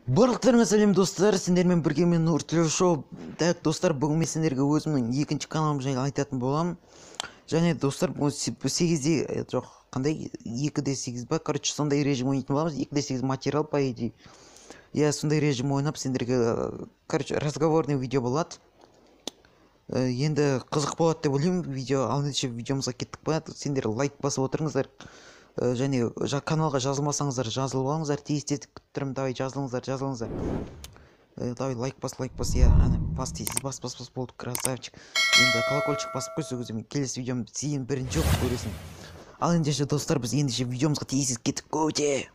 Барлықтарыңа сәлем достар, сендермен бірге мен Нұртілеу шоу. Так, достар, бүгін мен сендерге өзімнің екінші каналым жайлы айтатын боламын. Және достар, бұл 8-де, жоқ, қандай 2-де-8 ба, короче, сондай режим ойнайтын боламыз. 2-де-8 материал, по идее. Я сондай режим ойнап, сендерге, короче, разговорный видео болады. Енді қызық болады деп ойлаймын видео. Ал ендеше видеомызға кеттік па? Сендер лайк басып отырыңыздар. Және каналға жазылмасаңыздар жазылып алыңыздар, тез-тез күттірім, давай жазылыңыздар. Давай лайк бас, я, ана, бас тез, бас болды, красавчик. Енді колокольчик басып қойса өзім келесі видеом сен бірінші оқып көресің. Ал ендеше достар, біз ендеше видеомызға тез кеттік көте.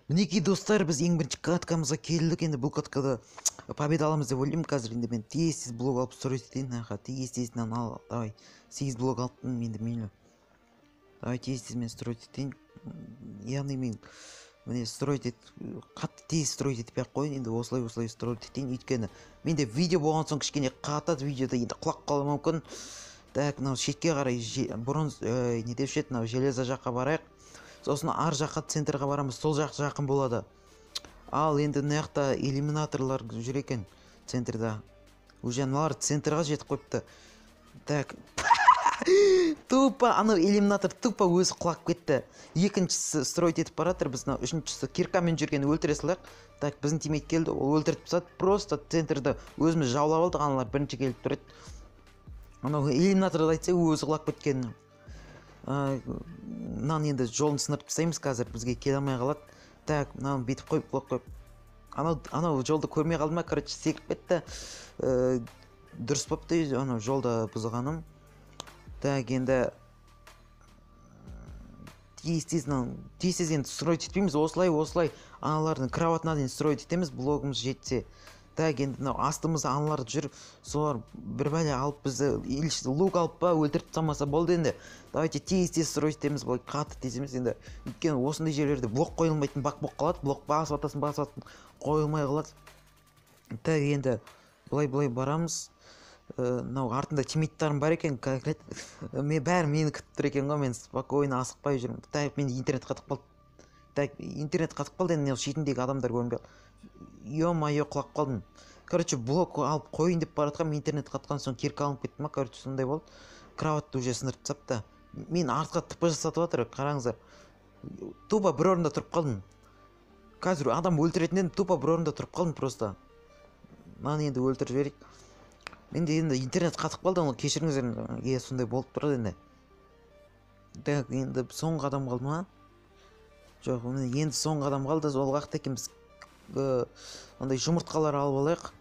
Мінекей достар, біз ең бірінші каткамызға келдік. Енді бұл каткада победа аламыз деп ойлаймын. Қазір енді мен тез блок алып строить етейін. Тез-тезінен ал, давай. 8 блок алыптым енді мейлі. Давай тез мен строить етейін. Яғни мен міне строить ет, қатты тез строить етпей қойын. Енді осылай строить етейін. Өйткені менде видео болған соң кішкене қатады видеода, енді құлап қалуы мүмкін. Так, мынау шетке қарай бронз не деп еді, мынау железо жаққа барайық. Сосын ар жаққа центрға барамыз, сол жақ жақын болады. Ал енді мына жақта иллюминаторлар жүр екен центрда. Уже мыналар центрға жетіп қойыпты. Так. Тупо анау иллюминатор тупо өзі құлап кетті. Екіншісі строить етіп баратыр, біз мынау үшіншісі киркамен жүрген өлтіре салайық. Так, біздің тимейт келді, ол өлтіріп тастады. Просто центрді өзіміз жаулап алдық, аналар бірінші келіп тұрады. Анау иллюминаторды айтса өзі құлап кеткен. Мынаны енді жолын сынырып тастаймыз, қазір бізге келе алмай қалады. Так, мынаны бетіп қойып, блок қойып. Анау жолды көрмей қалды ма, короче, секіп кетті. Дұрыс бопты, анау жолда бұзғаным. Так, енді тез енді строить етпейміз, осылай аналардың кроватына дейін строить етеміз, блогымыз жетсе. Так, енді астымызда аналар жүр, солар бір бәле алып бізді лук алып па, өлтіріп тастамаса болды енді. Давайте тез строить етеміз, былай қатты тез емес енді. Өйткені осындай жерлерде блок қойылмайтын бақ болып қалады, блок басып атасын қойылмай қалады. Так, енді былай барамыз. Мынау артында тимейттарым бар екен, бәрі мені күтіп тұр екен ғой, мен спокойно асықпай жүрмін. Так, мен интернет қатып қалды. Так, интернет қатып қалды, енді шетіндегі адамдар көрінбей. Ё-майо, құлап қалдым. Короче, блок алып қойын деп баратқам, интернет қатқан соң кирка алып кеттім ма, короче, сондай болды. Кроватты уже сынырып тастапты. Мен артқа тп жасатып жатыр, қараңыздар. Тупо бір орында тұрып қалдым. Қазір адам өлтіретінден тупо бір орында тұрып қалдым просто. Маны енді өлтіріп жіберейік. Менде енді интернет қатып қалды, оны кешіріңіздер, сондай болып тұрады енді. Так, енді соңғы адам қалды ма? Жоқ, енді соңғы адам қалды, ол қақта екенбіз. Ондай жұмыртқалар алып алайық.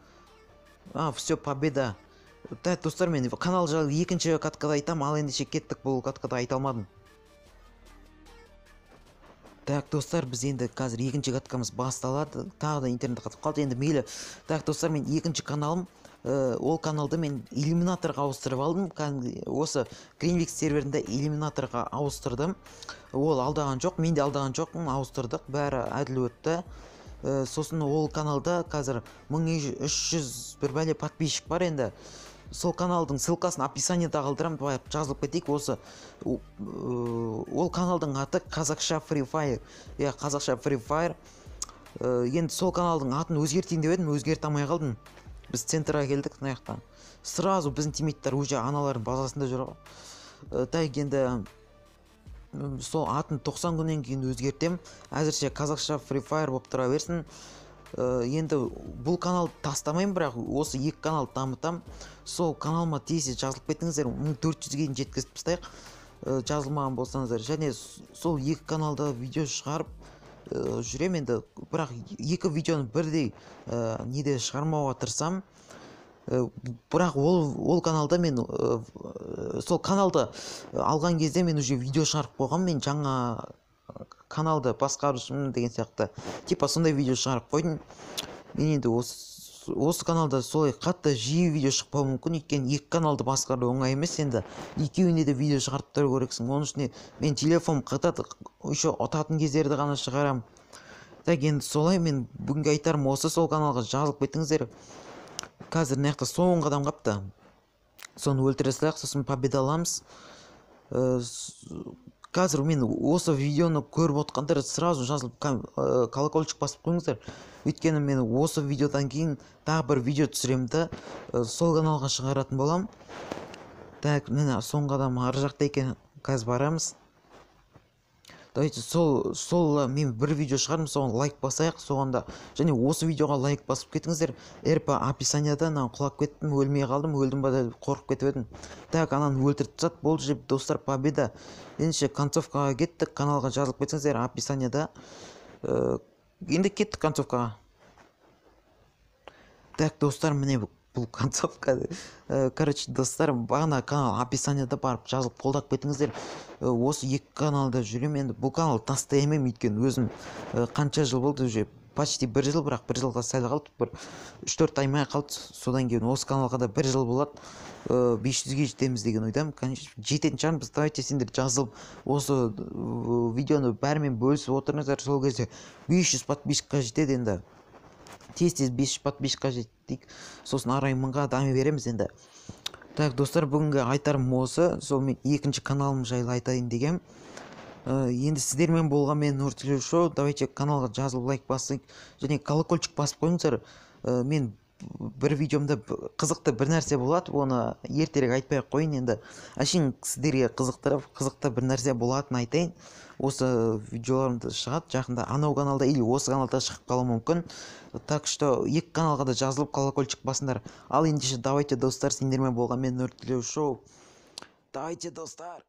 Все, победа. Так, достар, мен канал жайлы екінші каткада айтам, ал ендеше кеттік, бұл каткада айта алмадым. Так, достар, біз енді қазір екінші каткамыз басталады. Тағы да интернет қатып қалды, енді мейлі. Так, достар, мен екінші каналым, ол каналды мен иллюминаторға ауыстырып алдым. Осы Greenvix серверінде иллюминаторға ауыстырдым. Ол алдаған жоқ, мен де алдаған жоқпын, ауыстырдық, бәрі әділ өтті. Сосын ол каналда қазір 1300 бір бәле подписчик бар енді. Сол каналдың ссылкасын описаниеда қалдырам, жазылып кетейік. Осы ол каналдың аты қазақша Free Fire. Қазақша Free Fire. Енді сол каналдың атын өзгертейін деп едім, өзгерте алмай қалдым. Біз центрға келдік, мына жақтан. Сразу біздің тимейттер уже аналардың базасында жүр. Так, енді сол атын 90 күннен кейін өзгертем. Әзірше қазақша Free Fire болып тұра берсін. Енді бұл канал тастамайым, бірақ осы екі канал дамытам. Сол каналыма тез жазылып кетіңіздер, 1400-ге дейін жеткізіп тастайық. Жазылмаған болсаңыздар. Және сол екі каналда видео шығарып жүрем енді, бірақ екі видеоны бірдей неде шығармауға тырысам. Бірақ ол каналда мен сол каналды алған кезде мен уже видео шығарып қойғам, мен жаңа каналды басқарушымын деген сияқты. Типа сондай видео шығарып қойдым. Мен енді осы каналда солай қатты жиі видео шықпауы мүмкін, өйткені екі каналды басқару оңай емес енді. Екеуіне де видео шығарып тұру керексің. Оның үстіне мен телефон қатады, еще отатын кездерді ғана шығарам. Так енді солай, мен бүгінгі айтарым осы, сол каналға жазылып кетіңіздер. Қазір мына жақта соңғы адам қапты, соны өлтіре салайық, сосын победа аламыз. Қазір мен осы видеоны көріп отқандар сразу жазылып колокольчик басып қойыңыздар, өйткені мен осы видеодан кейін тағы бір видео түсіремін да, сол каналға шығаратын болам. Так, міне соңғы адам ар жақта екен, қазір барамыз. Давайте сол мен бір видео шығардым, соған лайк басайық, соғанда және осы видеоға лайк басып кетіңіздер. РП описанияда құлап кеттім, өлмей қалдым, өлдім ба деп қорқып кетіп едім. Так, ананы өлтіріп тастады, болды жеп достар, победа. Ендеше концовкаға кеттік, каналға жазылып кетсеңіздер описанияда. Енді кеттік концовкаға. Так, достар, міне бұл концовка. Короче, достар, бағана канал описанияда барып жазылып қолдап кетіңіздер. Осы екі каналда жүрем. Енді бұл канал тастай емем, өйткені өзім қанша жыл болды, уже почти бір жыл, бірақ бір жылға сәл қалды, бір 3-4 аймай қалды. Содан кейін осы каналға да бір жыл болады. 500-ге жетеміз деген ойдамын. Конечно, жететін шығармыз. Давайте сендер жазылып осы видеоны бәрімен бөлісіп отырыңыздар. Сол кезде 500 подписчикқа жетеді енді. Тез 500 подписчикқа жеттік, сосын арай 1000-ға дами береміз енді. Так, достар, бүгінгі айтарым осы. Сол мен екінші каналым жайлы айтайын дегем. Енді сіздермен болған мен Нұртілеу Шоу. Давайте каналға жазылып лайк басып және колокольчик басып қойыңыздар. Мен бір видеомда қызықты бір нәрсе болады, оны ертерек айтпай қойын енді. Әшейін сіздерге қызықты бір нәрсе болатынын айтайын. Осы видеоларымды шығады жақында, анау каналда или осы каналда шығып қалуы мүмкін. Так что екі каналға да жазылып колокольчик басыңдар. Ал ендеше давайте, достар, сендермен болған мен Нұртілеу Шоу. Давайте, достар.